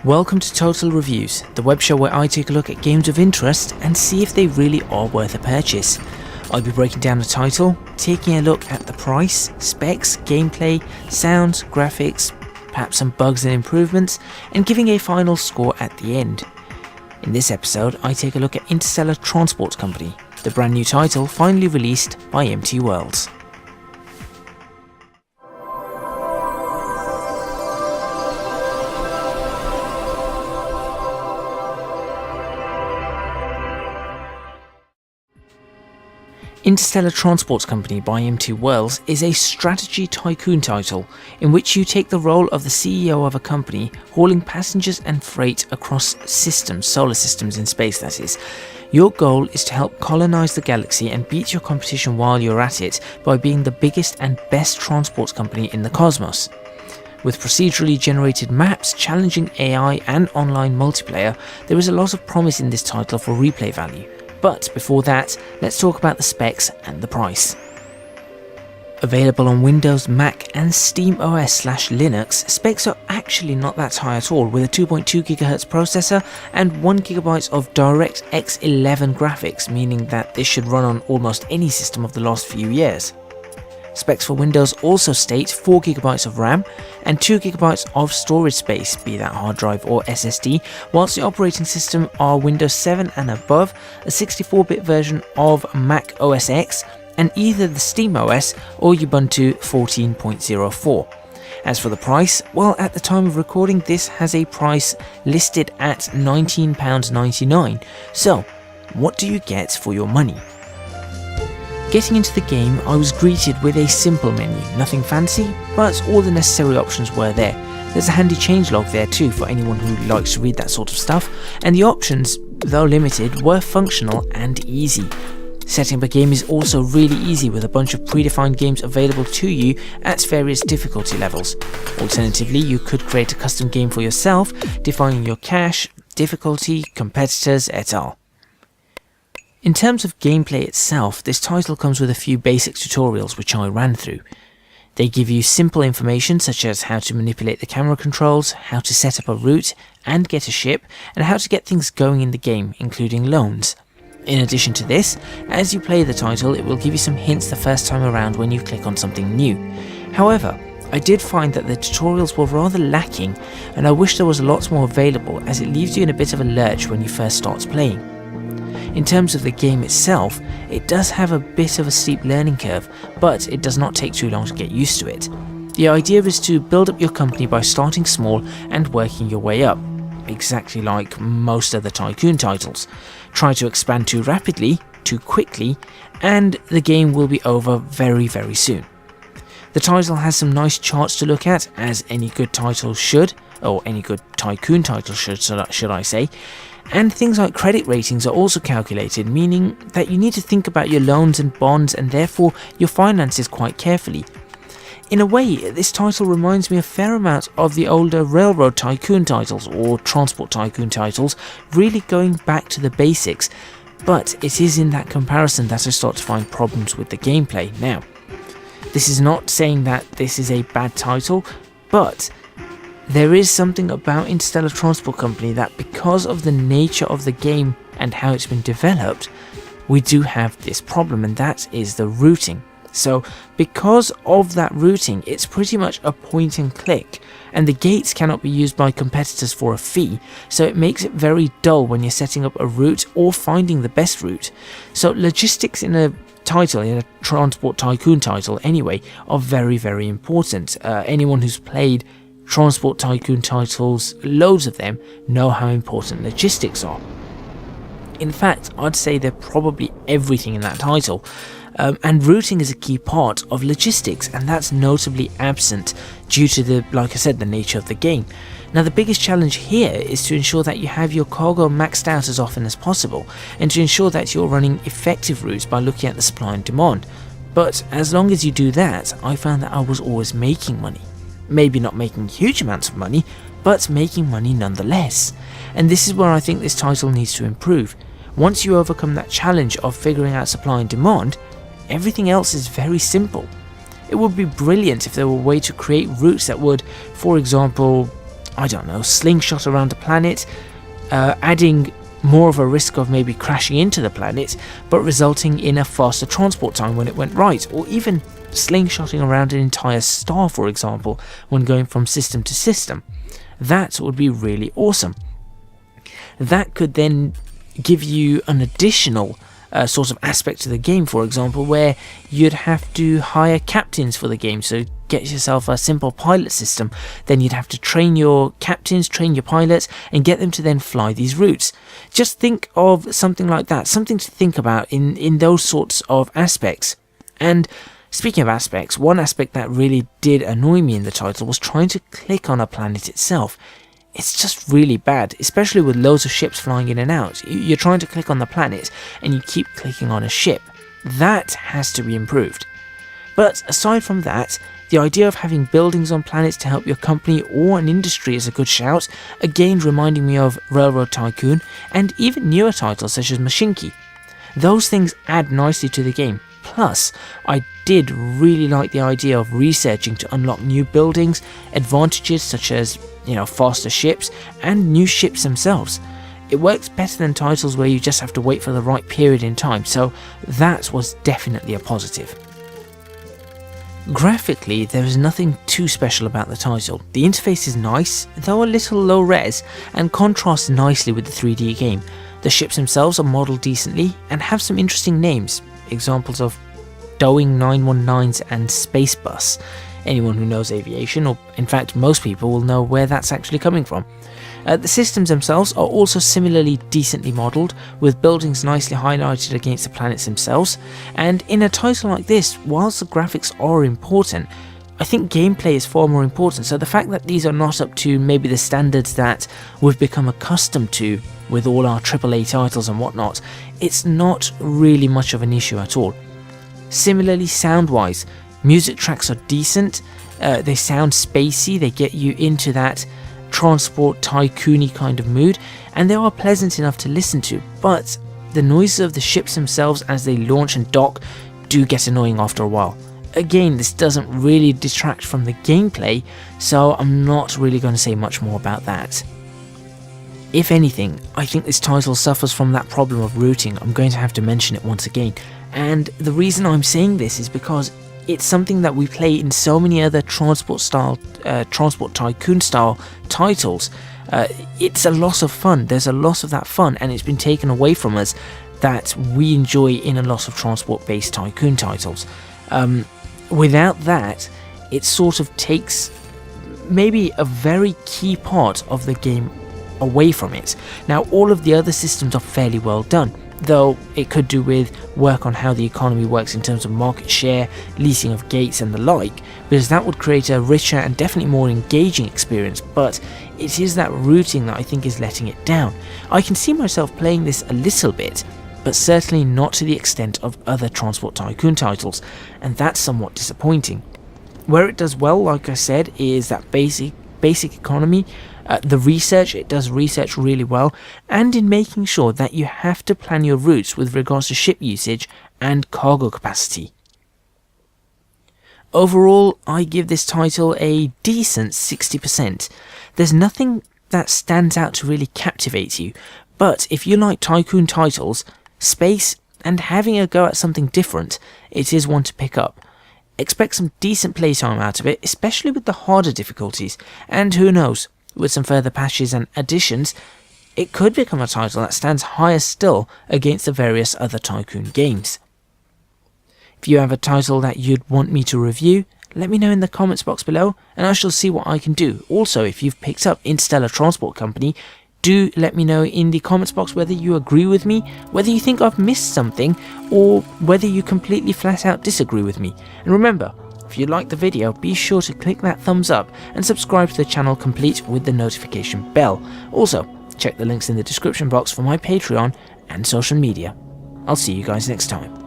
Welcome to Total Reviews, the web show where I take a look at games of interest and see if they really are worth a purchase. I'll be breaking down the title, taking a look at the price, specs, gameplay, sounds, graphics, perhaps some bugs and improvements, and giving a final score at the end. In this episode, I take a look at Interstellar Transport Company, the brand new title finally released by MT Worlds. Interstellar Transport Company by MT Worlds is a strategy tycoon title in which you take the role of the CEO of a company hauling passengers and freight across systems, solar systems in space that is. Your goal is to help colonize the galaxy and beat your competition while you're at it by being the biggest and best transport company in the cosmos. With procedurally generated maps, challenging AI and online multiplayer, there is a lot of promise in this title for replay value. But before that, let's talk about the specs and the price. Available on Windows, Mac and Steam OS/Linux, specs are actually not that high at all, with a 2.2 GHz processor and 1 GB of DirectX 11 graphics, meaning that this should run on almost any system of the last few years. Specs for Windows also state 4 GB of RAM and 2 GB of storage space, be that hard drive or SSD, whilst the operating system are Windows 7 and above, a 64-bit version of Mac OS X, and either the Steam OS or Ubuntu 14.04. As for the price, well, at the time of recording this has a price listed at £19.99, so what do you get for your money? Getting into the game, I was greeted with a simple menu, nothing fancy, but all the necessary options were there. There's a handy changelog there too for anyone who likes to read that sort of stuff, and the options, though limited, were functional and easy. Setting up a game is also really easy with a bunch of predefined games available to you at various difficulty levels. Alternatively, you could create a custom game for yourself, defining your cache, difficulty, competitors, et.al. In terms of gameplay itself, this title comes with a few basic tutorials which I ran through. They give you simple information such as how to manipulate the camera controls, how to set up a route and get a ship, and how to get things going in the game, including loans. In addition to this, as you play the title, it will give you some hints the first time around when you click on something new. However, I did find that the tutorials were rather lacking, and I wish there was a lot more available, as it leaves you in a bit of a lurch when you first start playing. In terms of the game itself, it does have a bit of a steep learning curve, but it does not take too long to get used to it. The idea is to build up your company by starting small and working your way up, exactly like most other tycoon titles. Try to expand too rapidly, too quickly, and the game will be over very, very soon. The title has some nice charts to look at, as any good title should, or any good tycoon title should I say, and things like credit ratings are also calculated, meaning that you need to think about your loans and bonds and therefore your finances quite carefully. In a way, this title reminds me a fair amount of the older railroad tycoon titles or transport tycoon titles, really going back to the basics, but it is in that comparison that I start to find problems with the gameplay now. This is not saying that this is a bad title, but there is something about Interstellar Transport Company that, because of the nature of the game and how it's been developed, we do have this problem, and that is the routing. So because of that routing, it's pretty much a point and click, and the gates cannot be used by competitors for a fee, so it makes it very dull when you're setting up a route or finding the best route. So logistics in a title, in a transport tycoon title anyway, are very, very important. Anyone who's played transport tycoon titles, loads of them, know how important logistics are. In fact, I'd say they're probably everything in that title, and routing is a key part of logistics, and that's notably absent due to the nature of the game. Now, the biggest challenge here is to ensure that you have your cargo maxed out as often as possible, and to ensure that you're running effective routes by looking at the supply and demand. But as long as you do that, I found that I was always making money. Maybe not making huge amounts of money, but making money nonetheless. And this is where I think this title needs to improve. Once you overcome that challenge of figuring out supply and demand, everything else is very simple. It would be brilliant if there were a way to create routes that would, for example, I don't know, slingshot around a planet, adding more of a risk of maybe crashing into the planet, but resulting in a faster transport time when it went right, or even slingshotting around an entire star, for example, when going from system to system. That would be really awesome. That could then give you an additional sort of aspect to the game, for example, where you'd have to hire captains for the game. So get yourself a simple pilot system, then you'd have to train your captains, train your pilots, and get them to then fly these routes. Just think of something like that, something to think about in those sorts of aspects. And speaking of aspects, one aspect that really did annoy me in the title was trying to click on a planet itself. It's just really bad, especially with loads of ships flying in and out. You're trying to click on the planet and you keep clicking on a ship. That has to be improved. But aside from that, the idea of having buildings on planets to help your company or an industry is a good shout, again reminding me of Railroad Tycoon and even newer titles such as Mashinky. Those things add nicely to the game. Plus, I did really like the idea of researching to unlock new buildings, advantages such as, faster ships, and new ships themselves. It works better than titles where you just have to wait for the right period in time, so that was definitely a positive. Graphically, there is nothing too special about the title. The interface is nice, though a little low res, and contrasts nicely with the 3D game. The ships themselves are modelled decently and have some interesting names, examples of Doing 919s and Space Bus. Anyone who knows aviation, or in fact most people, will know where that's actually coming from. The systems themselves are also similarly decently modelled, with buildings nicely highlighted against the planets themselves, and in a title like this, whilst the graphics are important, I think gameplay is far more important, so the fact that these are not up to maybe the standards that we've become accustomed to with all our AAA titles and whatnot, it's not really much of an issue at all. Similarly, sound-wise, music tracks are decent, they sound spacey, they get you into that transport tycoon-y kind of mood, and they are pleasant enough to listen to, but the noises of the ships themselves as they launch and dock do get annoying after a while. Again, this doesn't really detract from the gameplay, so I'm not really going to say much more about that. If anything, I think this title suffers from that problem of routing. I'm going to have to mention it once again, and the reason I'm saying this is because it's something that we play in so many other transport tycoon style titles. It's a loss of fun. There's a loss of that fun, and it's been taken away from us that we enjoy in a lot of transport based tycoon titles. Without that, it sort of takes maybe a very key part of the game away from it. Now, all of the other systems are fairly well done, though it could do with work on how the economy works in terms of market share, leasing of gates and the like, because that would create a richer and definitely more engaging experience, but it is that routing that I think is letting it down. I can see myself playing this a little bit, but certainly not to the extent of other Transport Tycoon titles, and that's somewhat disappointing. Where it does well, like I said, is that basic economy, the research, it does research really well, and in making sure that you have to plan your routes with regards to ship usage and cargo capacity. Overall, I give this title a decent 60%. There's nothing that stands out to really captivate you, but if you like tycoon titles, space, and having a go at something different, it is one to pick up. Expect some decent playtime out of it, especially with the harder difficulties, and who knows, with some further patches and additions, it could become a title that stands higher still against the various other tycoon games. If you have a title that you'd want me to review, let me know in the comments box below, and I shall see what I can do. Also, if you've picked up Interstellar Transport Company, do let me know in the comments box whether you agree with me, whether you think I've missed something, or whether you completely flat out disagree with me. And remember, if you liked the video, be sure to click that thumbs up and subscribe to the channel complete with the notification bell. Also, check the links in the description box for my Patreon and social media. I'll see you guys next time.